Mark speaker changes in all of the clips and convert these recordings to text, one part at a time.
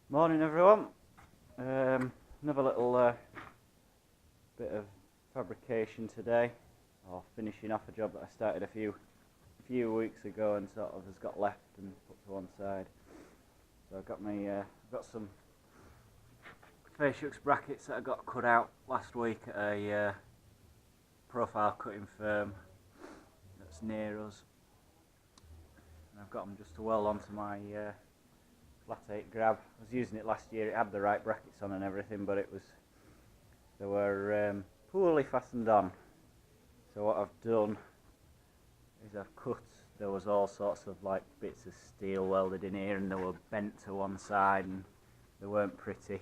Speaker 1: Morning everyone. Another little bit of fabrication today, or finishing off a job that I started a few weeks ago and sort of has got left and put to one side. So I've got some fasciux brackets that I got cut out last week at a profile cutting firm that's near us, and I've got them just to weld onto my flat 8 grab. I was using it last year. It had the right brackets on and everything, but they were poorly fastened on. So what I've done is I've cut. There was all sorts of like bits of steel welded in here, and they were bent to one side, and they weren't pretty.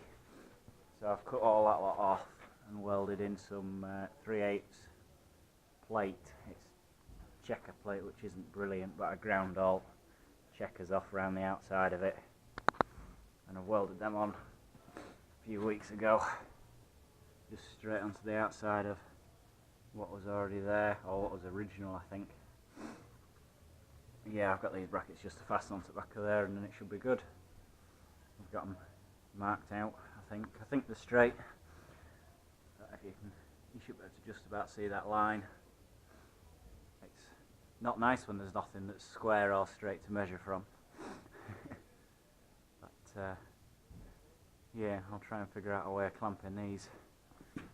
Speaker 1: So I've cut all that lot off and welded in some 3/8 plate. It's checker plate, which isn't brilliant, but I ground all checkers off around the outside of it, and I welded them on a few weeks ago, just straight onto the outside of what was already there, or what was original, I think. Yeah, I've got these brackets just to fasten onto the back of there, and then it should be good. I've got them marked out, I think they're straight. If you should be able to just about see that line. It's not nice when there's nothing that's square or straight to measure from. Yeah, I'll try and figure out a way of clamping these.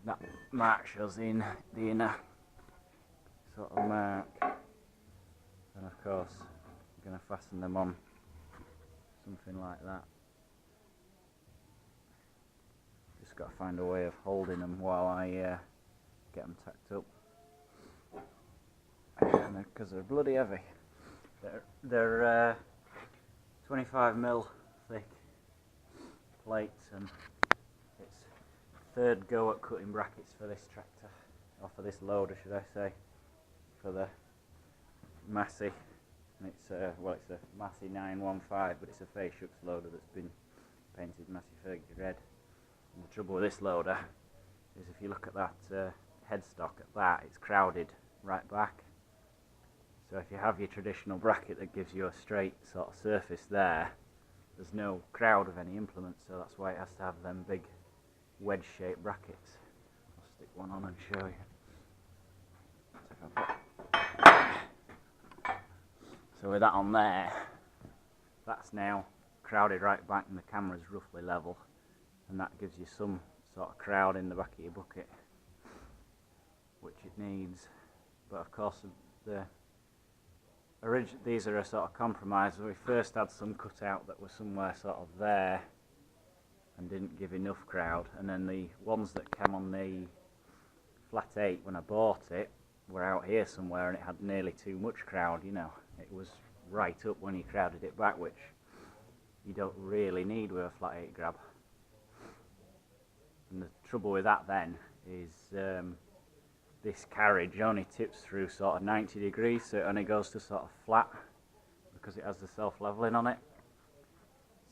Speaker 1: That mark shows the inner sort of mark, and of course I'm going to fasten them on something like that. Just got to find a way of holding them while I get them tacked up, because they're bloody heavy. They're 25mm thick plates, and it's third go at cutting brackets for this tractor, or for this loader should I say, for the Massey. And it's a Massey 915, but it's a fasciux loader that's been painted Massey Fergie red. And the trouble with this loader is, if you look at that headstock at that, it's crowded right back. So if you have your traditional bracket that gives you a straight sort of surface there, there's no crowd of any implements, so that's why it has to have them big wedge-shaped brackets. I'll stick one on and show you. So with that on there, that's now crowded right back, and the camera's roughly level, and that gives you some sort of crowd in the back of your bucket, which it needs. But of course, these are a sort of compromise. We first had some cut out that were somewhere sort of there and didn't give enough crowd, and then the ones that came on the flat 8 when I bought it were out here somewhere, and it had nearly too much crowd, you know. It was right up when you crowded it back, which you don't really need with a flat 8 grab. And the trouble with that then is this carriage only tips through sort of 90 degrees, so it only goes to sort of flat because it has the self-leveling on it.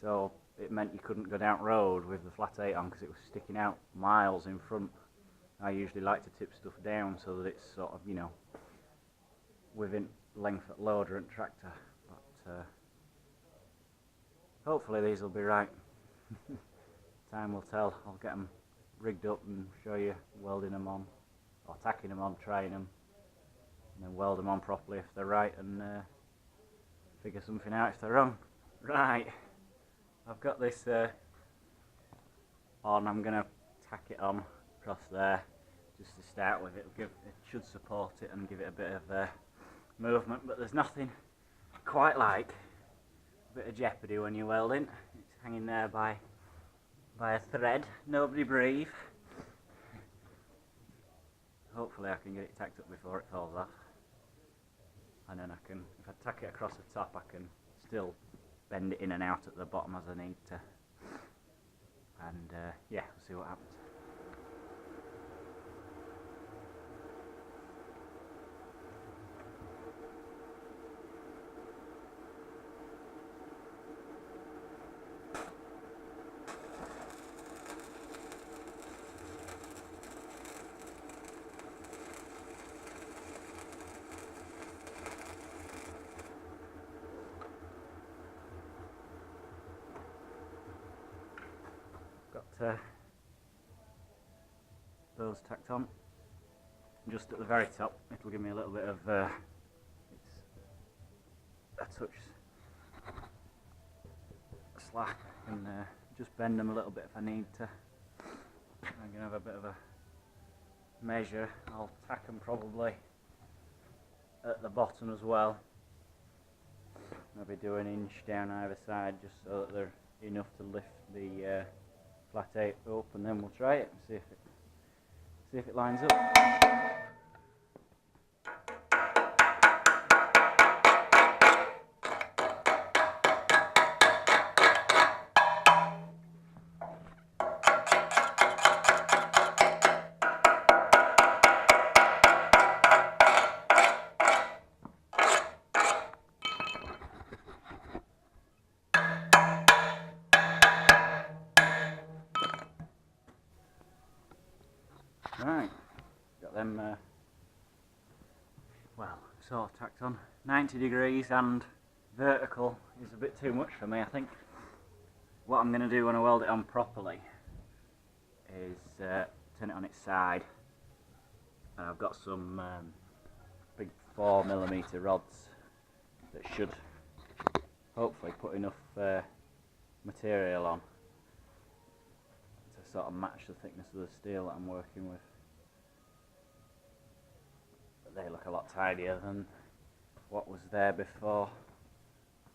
Speaker 1: So it meant you couldn't go down road with the flat 8 on, because it was sticking out miles in front. I usually like to tip stuff down so that it's sort of, you know, within length at loader and tractor. But hopefully these will be right. Time will tell. I'll get them rigged up and show you welding them on, or tacking them on, trying them, and then weld them on properly if they're right, and figure something out if they're wrong. Right, I've got this on. I'm going to tack it on across there just to start with. It should support it and give it a bit of movement, but there's nothing quite like a bit of jeopardy when you're welding. It's hanging there by a thread. Nobody breathe. Hopefully I can get it tacked up before it falls off, and then I can, if I tack it across the top, I can still bend it in and out at the bottom as I need to, and yeah, we'll see what happens. those tacked on. Just at the very top, it'll give me a little bit of a touch slack, and just bend them a little bit if I need to. I'm going to have a bit of a measure. I'll tack them probably at the bottom as well. Maybe do an inch down either side just so that they're enough to lift the flat 8 up, and then we'll try it and see if it lines up. Right, got them well, sort of tacked on. 90 degrees and vertical is a bit too much for me, I think. What I'm going to do when I weld it on properly is turn it on its side, and I've got some big 4mm rods that should hopefully put enough material on to sort of match the thickness of the steel that I'm working with. But they look a lot tidier than what was there before.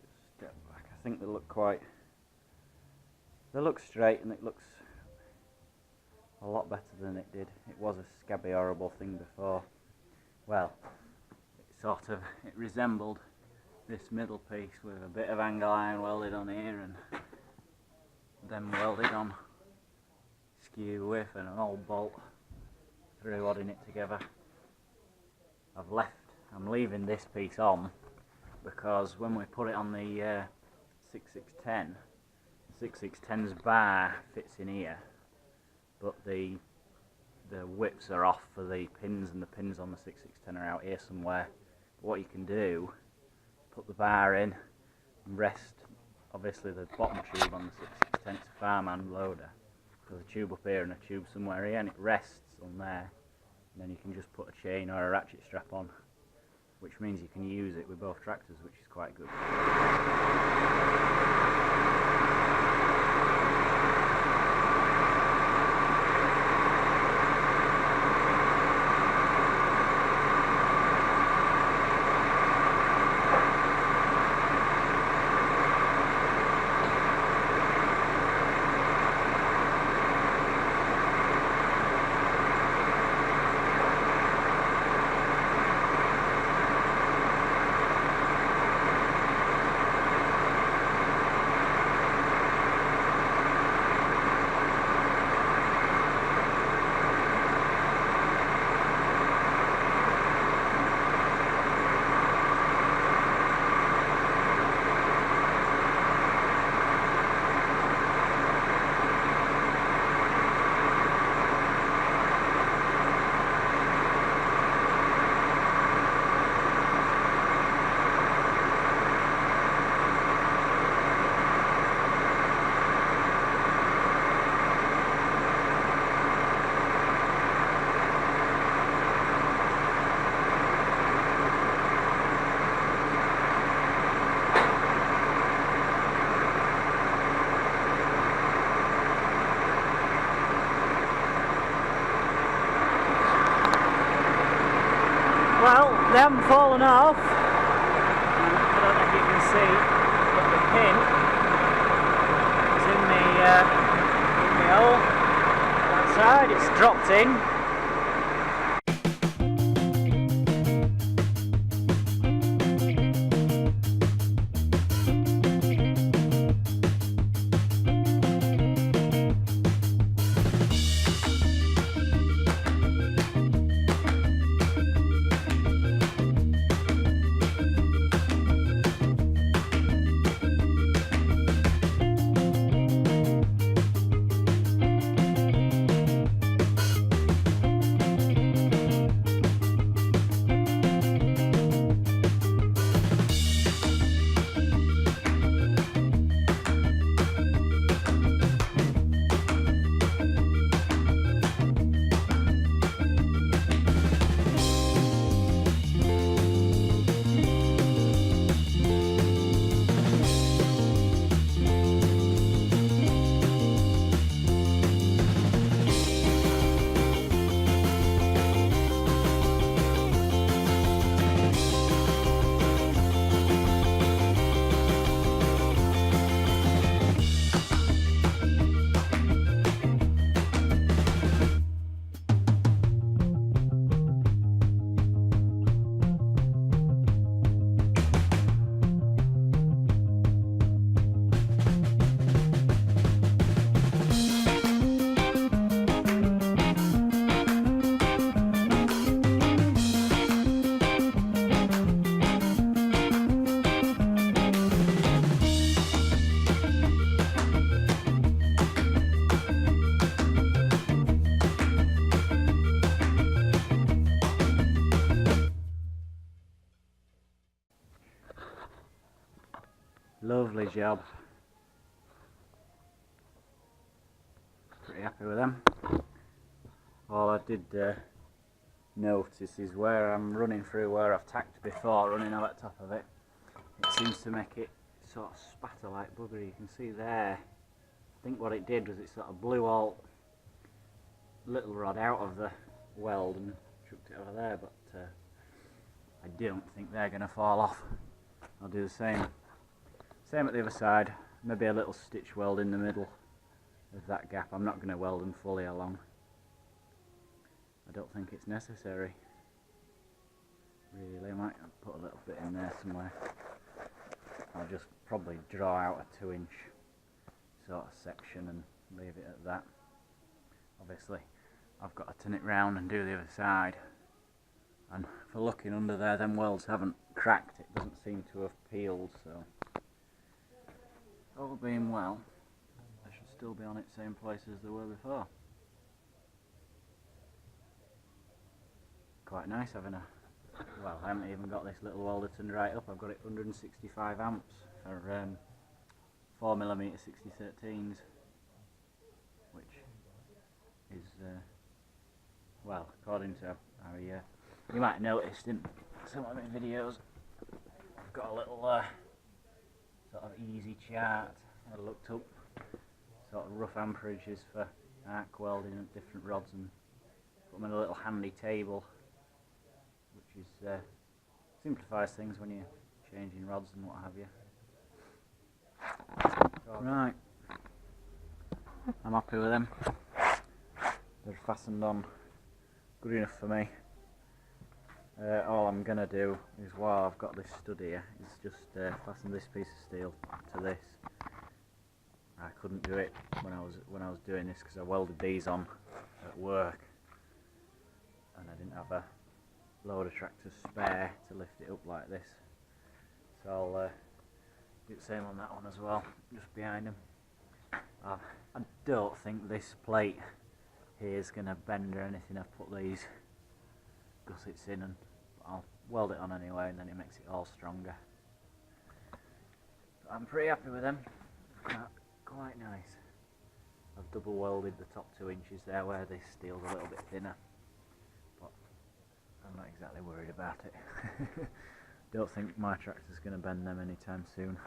Speaker 1: Just step back. I think they look straight, and it looks a lot better than it did. It was a scabby, horrible thing before. Well, it resembled this middle piece with a bit of angle iron welded on here and then welded on skew with and an old bolt through holding it together. I'm leaving this piece on because when we put it on the 6610, 6610's bar fits in here, but the whips are off for the pins, and the pins on the 6610 are out here somewhere. But what you can do, put the bar in and rest, obviously the bottom tube on the 6610 is a Farman loader. There's a tube up here and a tube somewhere here, and it rests on there, and then you can just put a chain or a ratchet strap on, which means you can use it with both tractors, which is quite good. Well, they haven't fallen off. I don't know if you can see, but the pin is in the hole. That side, it's dropped in. Lovely job. Pretty happy with them. All I did notice is where I'm running through where I've tacked before, running over the top of it. It seems to make it sort of spatter like bugger. You can see there. I think what it did was it sort of blew all little rod out of the weld and chucked it over there, but I don't think they're going to fall off. I'll do the same at the other side, maybe a little stitch weld in the middle of that gap. I'm not going to weld them fully along. I don't think it's necessary really. I might put a little bit in there somewhere. I'll just probably draw out a 2-inch sort of section and leave it at that. Obviously I've got to turn it round and do the other side, and for looking under there, them welds haven't cracked. It doesn't seem to have peeled, so all being well, they should still be on its same place as they were before. Quite nice having a, well, I haven't even got this little welder turned right up. I've got it 165 amps for 4mm 6013s, which is well, according to how you might have noticed in some of my videos, I've got a little sort of easy chart. I looked up sort of rough amperages for arc welding at different rods and put them in a little handy table, which is simplifies things when you're changing rods and what have you. Right, I'm happy with them. They're fastened on good enough for me. All I'm going to do is, while I've got this stud here, is just fasten this piece of steel to this. I couldn't do it when I was doing this because I welded these on at work and I didn't have a loader tractor spare to lift it up like this. So I'll do the same on that one as well, just behind them. I don't think this plate here is going to bend or anything. I've put these gussets in, and I'll weld it on anyway, and then it makes it all stronger. But I'm pretty happy with them. Quite nice. I've double welded the top 2 inches there where this steel's a little bit thinner, but I'm not exactly worried about it. Don't think my tractor's going to bend them anytime soon.